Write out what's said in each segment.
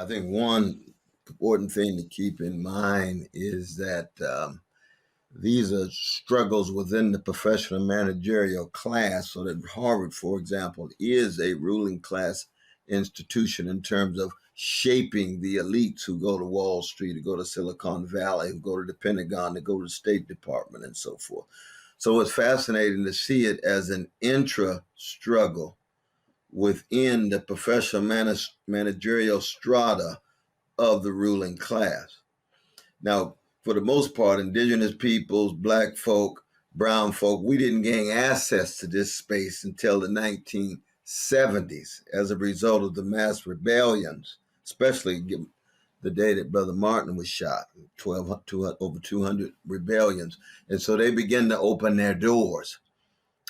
I think one important thing to keep in mind is that these are struggles within the professional managerial class. So that Harvard, for example, is a ruling class institution in terms of shaping the elites who go to Wall Street, who go to Silicon Valley, who go to the Pentagon, who go to the State Department, and so forth. So it's fascinating to see it as an intra struggle within the professional managerial strata of the ruling class. Now, for the most part, indigenous peoples, black folk, brown folk, we didn't gain access to this space until the 1970s as a result of the mass rebellions, especially the day that Brother Martin was shot, over 200 rebellions. And so they began to open their doors.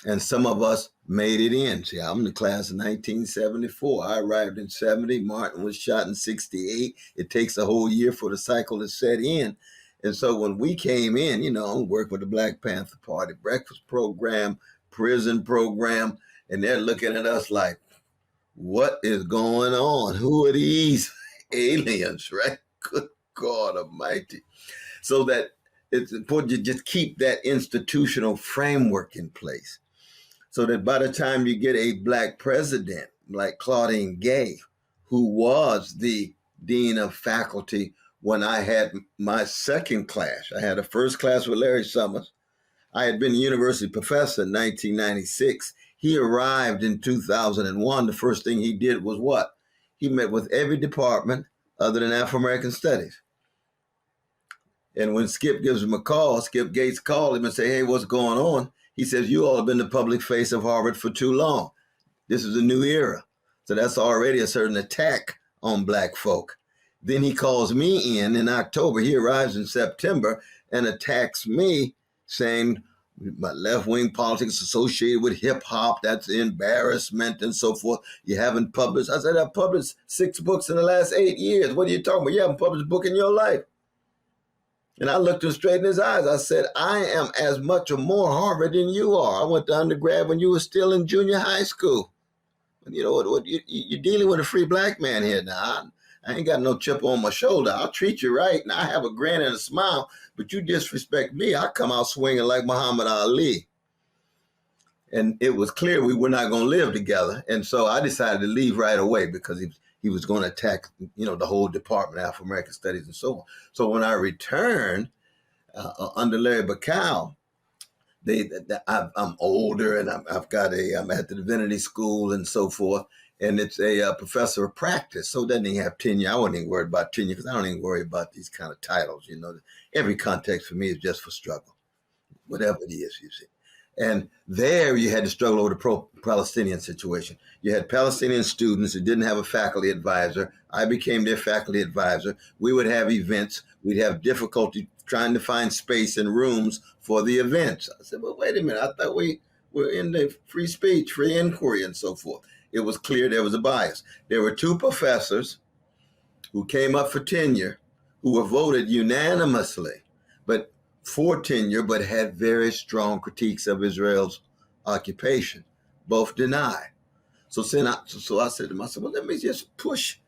And some of us made it in. See, I'm in the class of 1974. I arrived in 70. Martin was shot in 68. It takes a whole year for the cycle to set in. And so when we came in, I worked with the Black Panther Party breakfast program, prison program, and they're looking at us like, what is going on? Who are these aliens, right? Good God Almighty. So that it's important to just keep that institutional framework in place. So that by the time you get a black president like Claudine Gay, who was the dean of faculty when I had my second class, I had a first class with Larry Summers. I had been a university professor in 1996. He arrived in 2001. The first thing he did was what? He met with every department other than Afro-American Studies. And when Skip gives him a call, Skip Gates called him and say, hey, what's going on? He says, you all have been the public face of Harvard for too long. This is a new era. So that's already a certain attack on black folk. Then he calls me in October. He arrives in September and attacks me saying my left-wing politics associated with hip hop, that's embarrassment and so forth. You haven't published. I said, I've published 6 books in the last 8 years. What are you talking about? You haven't published a book in your life. And I looked him straight in his eyes. I said, I am as much or more Harvard than you are. I went to undergrad when you were still in junior high school. And you know what you're dealing with a free black man here now. I ain't got no chip on my shoulder. I'll treat you right, and I have a grin and a smile, but you disrespect me, I come out swinging like Muhammad Ali. And it was clear we were not going to live together. And so I decided to leave right away because he was going to attack, the whole department, Afro-American Studies and so on. So when I returned under Larry Bacow, I'm older and I'm at the divinity school and so forth. And it's a professor of practice. So it doesn't even have tenure. I wasn't even worried about tenure because I don't even worry about these kind of titles. Every context for me is just for struggle, whatever it is, you see. And there you had to struggle over the pro-Palestinian situation. You had Palestinian students who didn't have a faculty advisor. I became their faculty advisor. We would have events. We'd have difficulty trying to find space and rooms for the events. I said, well, wait a minute. I thought we were in the free speech, free inquiry and so forth. It was clear there was a bias. There were 2 professors who came up for tenure who were voted unanimously, but for tenure, but had very strong critiques of Israel's occupation. Both denied. So I said to myself, well, let me just push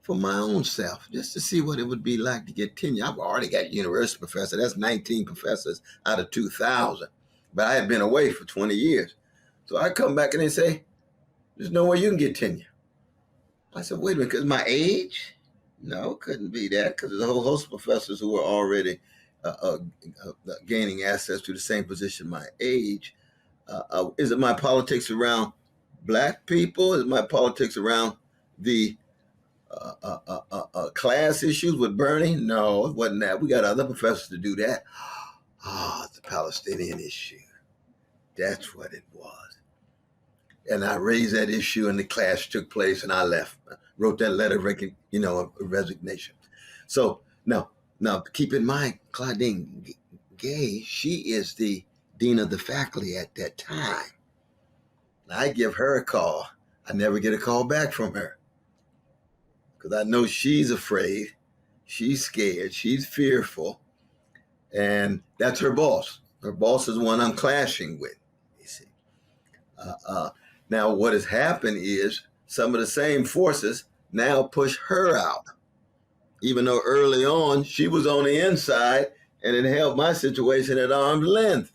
for my own self, just to see what it would be like to get tenure. I've already got university professor. That's 19 professors out of 2,000. But I had been away for 20 years. So I come back and they say, there's no way you can get tenure. I said, wait a minute, because my age? No, couldn't be that, because there's a whole host of professors who were already gaining access to the same position my age. Is it my politics around black people? Is it my politics around the class issues with Bernie? No, it wasn't that. We got other professors to do that. It's the Palestinian issue. That's what it was. And I raised that issue and the clash took place and I left. I wrote that letter of resignation. So now keep in mind, Claudine Gay, she is the dean of the faculty at that time. I give her a call. I never get a call back from her because I know she's afraid. She's scared. She's fearful. And that's her boss. Her boss is the one I'm clashing with, you see. Now, what has happened is some of the same forces now push her out, even though early on she was on the inside and it held my situation at arm's length.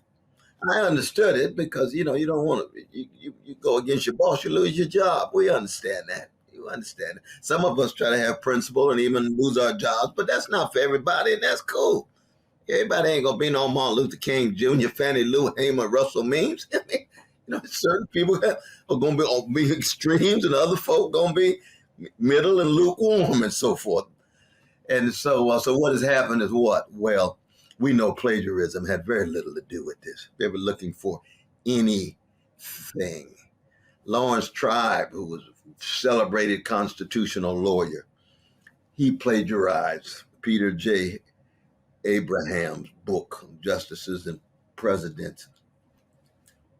I understood it because you don't want to. You go against your boss, you lose your job. We understand that. You understand it. Some of us try to have principle and even lose our jobs, but that's not for everybody, and that's cool. Everybody ain't gonna be no Martin Luther King Jr., Fannie Lou Hamer, Russell Means. I mean, certain people are gonna be extremes, and other folk gonna be middle and lukewarm and so forth. And so what has happened is what? Well, we know plagiarism had very little to do with this. They were looking for anything. Lawrence Tribe, who was a celebrated constitutional lawyer, he plagiarized Peter J. Abraham's book, Justices and Presidents.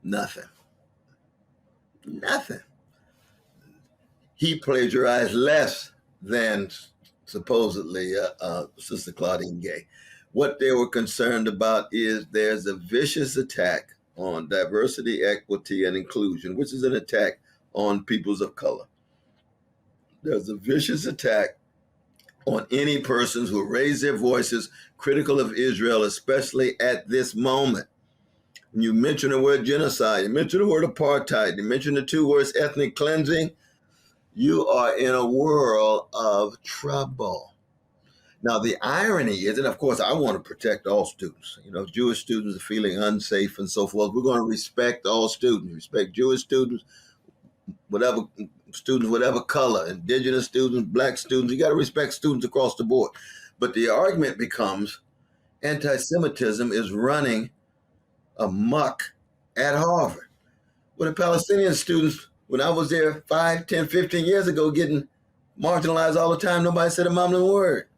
Nothing. Nothing. He plagiarized less than supposedly Sister Claudine Gay. What they were concerned about is there's a vicious attack on diversity, equity, and inclusion, which is an attack on peoples of color. There's a vicious attack on any persons who raise their voices critical of Israel, especially at this moment. When you mention the word genocide, you mention the word apartheid, you mention the two words ethnic cleansing, you are in a world of trouble. Now, the irony is, and of course, I want to protect all students. Jewish students are feeling unsafe and so forth. We're going to respect all students, respect Jewish students, whatever color, indigenous students, black students. You got to respect students across the board. But the argument becomes anti-Semitism is running amok at Harvard. When the Palestinian students, when I was there 5, 10, 15 years ago, getting marginalized all the time, nobody said a mumbling word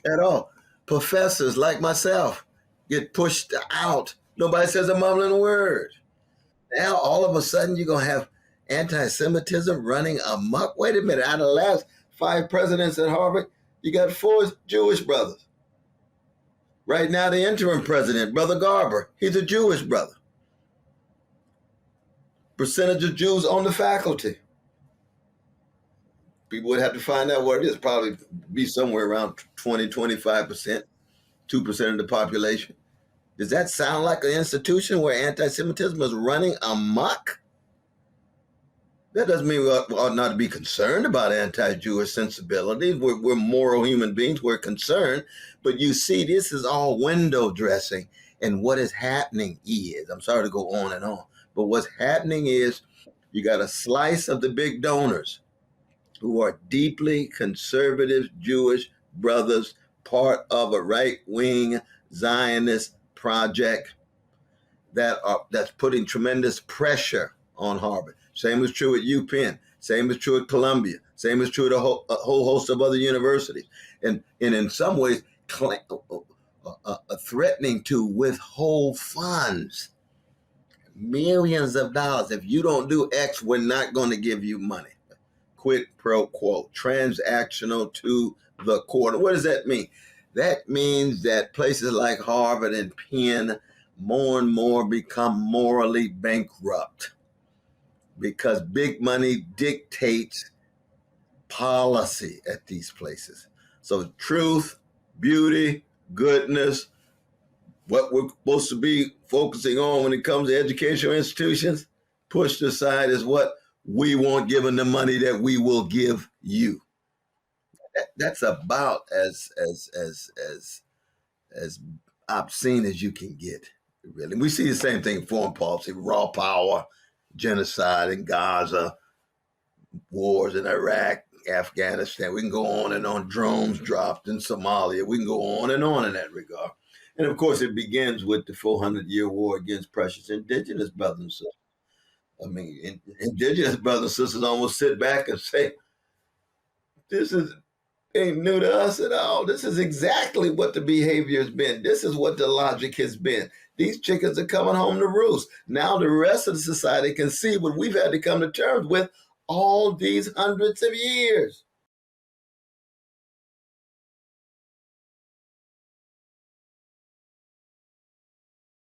at all. Professors like myself get pushed out. Nobody says a mumbling word. Now, all of a sudden, you're going to have anti-Semitism running amok. Wait a minute. Out of the last 5 presidents at Harvard, you got 4 Jewish brothers. Right now, the interim president, Brother Garber, he's a Jewish brother. Percentage of Jews on the faculty. People would have to find out what it is. Probably be somewhere around 20, 25%, 2% of the population. Does that sound like an institution where anti-Semitism is running amok? That doesn't mean we ought not to be concerned about anti-Jewish sensibilities. We're moral human beings. We're concerned. But you see, this is all window dressing. And what is happening is, I'm sorry to go on and on, but what's happening is you got a slice of the big donors who are deeply conservative Jewish brothers, part of a right-wing Zionist project that's putting tremendous pressure on Harvard. Same is true at UPenn. Same is true at Columbia. Same is true at a whole host of other universities. And in some ways, threatening to withhold funds, millions of dollars. If you don't do X, we're not going to give you money. Quid pro quo, transactional to the core. What does that mean? That means that places like Harvard and Penn more and more become morally bankrupt because big money dictates policy at these places. So truth, beauty, goodness, what we're supposed to be focusing on when it comes to educational institutions, pushed aside is what we want, given the money that we will give you. That's about as obscene as you can get, really. We see the same thing in foreign policy, raw power, genocide in Gaza, wars in Iraq, Afghanistan. We can go on and on. Drones dropped in Somalia. We can go on in that regard. And of course, it begins with the 400-year war against precious indigenous brothers and sisters. I mean, indigenous brothers and sisters almost sit back and say, this ain't new to us at all. This is exactly what the behavior has been. This is what the logic has been. These chickens are coming home to roost. Now the rest of the society can see what we've had to come to terms with all these hundreds of years.